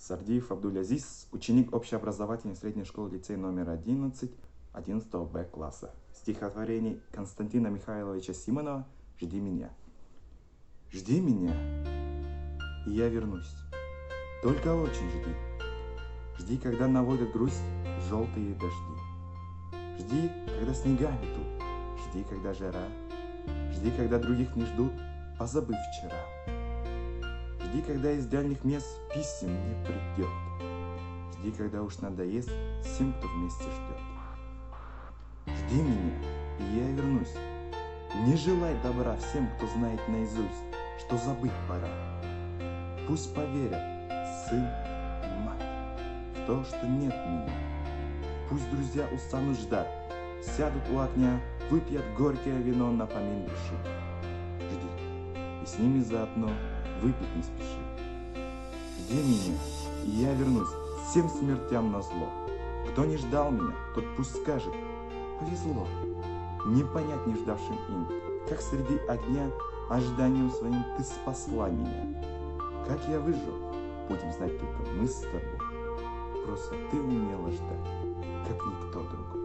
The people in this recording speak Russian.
Сардиев Абдуль-Азиз, ученик общеобразовательной средней школы лицей номер 11, 11 Б класса. Стихотворение Константина Михайловича Симонова «Жди меня». Жди меня, и я вернусь. Только очень жди. Жди, когда наводят грусть желтые дожди. Жди, когда снега метут. Жди, когда жара. Жди, когда других не ждут, позабыв вчера. Жди, когда из дальних мест писем не придет. Жди, когда уж надоест всем, кто вместе ждет. Жди меня, и я вернусь. Не желай добра всем, кто знает наизусть, что забыть пора. Пусть поверят сын и мать в то, что нет меня. Пусть друзья устанут ждать, сядут у огня, выпьют горькое вино на помин души. Жди, и с ними заодно выпить не спеши. Жди меня, и я вернусь всем смертям назло. Кто не ждал меня, тот пусть скажет: повезло. Не понять не ждавшим им, как среди огня ожиданием своим ты спасла меня. Как я выжил, будем знать только мы с тобой. Просто ты умела ждать, как никто другой.